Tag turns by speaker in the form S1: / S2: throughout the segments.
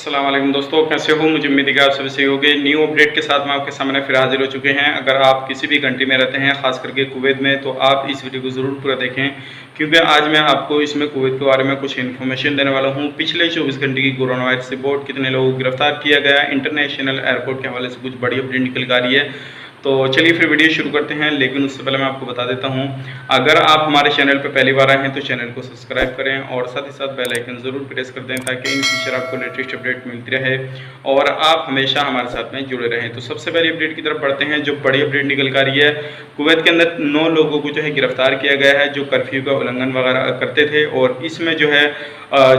S1: अस्सलाम वालेकुम दोस्तों, कैसे हो? मुझे उम्मीद है कि आप सभी सही होंगे। न्यू अपडेट के साथ मैं आपके सामने फिर हाजिर हो चुके हैं। अगर आप किसी भी कंट्री में रहते हैं, ख़ास करके कुवैत में, तो आप इस वीडियो को ज़रूर पूरा देखें, क्योंकि आज मैं आपको इसमें कुवैत के बारे में कुछ इन्फॉर्मेशन देने वाला हूँ। पिछले 24 घंटे की कोरोना वायरस रिपोर्ट, कितने लोगों को गिरफ्तार किया गया, इंटरनेशनल एयरपोर्ट के हवाले से कुछ बड़ी अपडेट निकल कर आ रही है। तो चलिए फिर वीडियो शुरू करते हैं, लेकिन उससे पहले मैं आपको बता देता हूं, अगर आप हमारे चैनल पर पहली बार आए हैं तो चैनल को सब्सक्राइब करें और साथ ही साथ बेल आइकन ज़रूर प्रेस कर दें, ताकि इन फ्यूचर आपको लेटेस्ट अपडेट मिलती रहे और आप हमेशा हमारे साथ में जुड़े रहें। तो सबसे पहले अपडेट की तरफ बढ़ते हैं, जो बड़ी अपडेट निकल कर आ रही है। कुवैत के अंदर 9 लोगों को जो है गिरफ्तार किया गया है, जो कर्फ्यू का उल्लंघन वगैरह करते थे, और इसमें जो है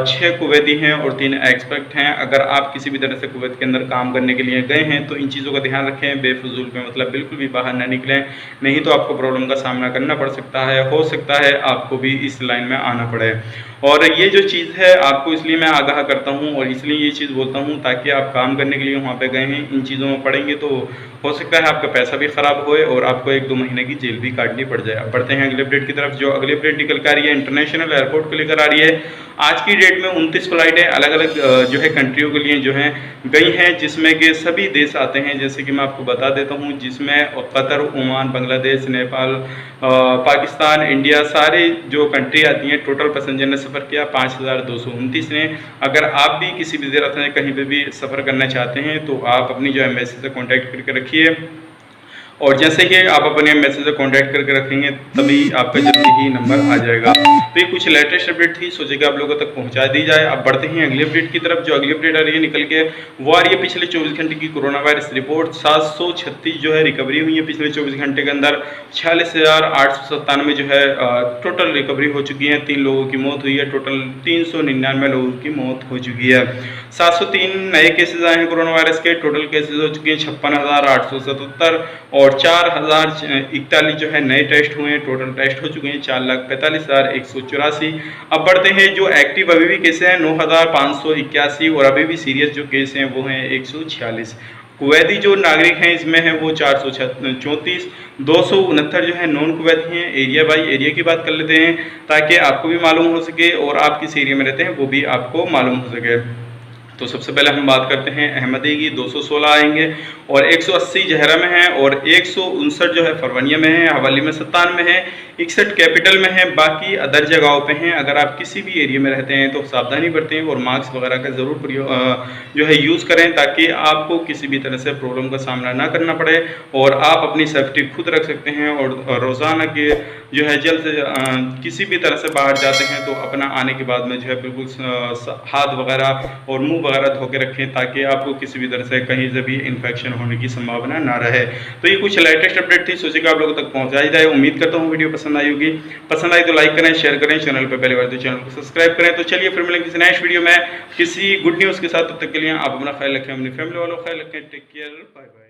S1: 6 कुवैती हैं और 3 एक्सपर्ट हैं। अगर आप किसी भी तरह से कुवैत के अंदर काम करने के लिए गए हैं तो इन चीज़ों का ध्यान रखें, बेफजूल में मतलब बिल्कुल भी बाहर ना निकलें, नहीं तो आपको प्रॉब्लम का सामना करना पड़ सकता है। हो सकता है आपको भी इस लाइन में आना पड़े। और ये जो चीज़ है, आपको इसलिए मैं आगाह करता हूँ और इसलिए ये चीज़ बोलता हूँ ताकि आप काम करने के लिए वहाँ पे गए हैं, इन चीज़ों में पड़ेंगे तो हो सकता है आपका पैसा भी ख़राब होए और आपको 1-2 महीने की जेल भी काटनी पड़ जाए। अब बढ़ते हैं अगले अपडेट की तरफ। जो अगली अपडेट निकल कर आ रही है, इंटरनेशनल एयरपोर्ट को लेकर आ रही है। आज की डेट में 29 फ्लाइटें अलग अलग जो है कंट्रियों के लिए जो है गई हैं, जिसमें कि सभी देश आते हैं। जैसे कि मैं आपको बता देता हूँ, जिसमें Qatar, Oman, Bangladesh, Nepal, Pakistan, India, सारे जो कंट्री आती हैं। टोटल पैसेंजर ने सफ़र किया 5229 ने। अगर आप भी किसी भी तरह से कहीं पर भी सफ़र करना चाहते हैं तो आप अपनी जो एम्बेसी से कॉन्टैक्ट करके रखिए, और जैसे कि आप अपने मैसेज से कांटेक्ट करके रखेंगे तभी आपका जल्दी ही नंबर आ जाएगा। तो ये कुछ लेटेस्ट अपडेट थी, सोचे कि आप लोगों तक पहुंचा दी जाए। अब बढ़ते हैं अगली अपडेट की तरफ। जो अगली अपडेट आ रही है निकल के, वो आ रही है पिछले 24 घंटे की कोरोना वायरस रिपोर्ट। 736 जो है रिकवरी हुई है पिछले 24 घंटे के अंदर। 46,897 जो है टोटल रिकवरी हो चुकी है। 3 लोगों की मौत हुई है। टोटल 399 लोगों की मौत हो चुकी है। 703 नए केसेज आए हैं कोरोना वायरस के। टोटल केसेज हो चुके हैं 56,877 और 4,041 जो है नए टेस्ट हुए हैं। टोटल टेस्ट हो चुके हैं 4,45,184। अब बढ़ते हैं, जो एक्टिव अभी भी केस हैं 9,581 और अभी भी सीरियस जो केस हैं वो हैं 146। कुवैती जो नागरिक हैं इसमें है वो 434। 269 जो है नॉन कुवैती हैं। एरिया बाई एरिया की बात कर लेते हैं ताकि आपको भी मालूम हो सके और आप किस एरिया में रहते हैं वो भी आपको मालूम हो सके। तो सबसे पहले हम बात करते हैं अहमदी की। 216 आएंगे और 180 जहरा में है और 159 जो है फरवनिया में है। हवाली में 97 है। 61 कैपिटल में है। बाकी अदर जगहों पे हैं। अगर आप किसी भी एरिया में रहते हैं तो सावधानी बरतें और मास्क वगैरह का ज़रूर जो है यूज़ करें, ताकि आपको किसी भी तरह से प्रॉब्लम का सामना ना करना पड़े और आप अपनी सेफ्टी खुद रख सकते हैं। और रोज़ाना के जो है जल्द से किसी भी तरह से बाहर जाते हैं तो अपना आने के बाद में जो है बिल्कुल हाथ वगैरह और मुँह वगैरह धो के रखें, ताकि आपको किसी भी तरह से कहीं से भी इन्फेक्शन होने की संभावना ना रहे। तो ये कुछ लेटेस्ट अपडेट थी, सोचे कि आप लोगों तक पहुंचाई जाए। उम्मीद करता हूँ वीडियो पसंद आई होगी। पसंद आई तो लाइक करें, शेयर करें, चैनल पर पहली बार तो चैनल को सब्सक्राइब करें। तो चलिए फिर मिलेंगे किसी नेक्स्ट वीडियो में किसी गुड न्यूज़ के साथ। तब तक के लिए आप अपना ख्याल रखें, अपनी फैमिली वालों का ख्याल रखें। Take care, bye bye.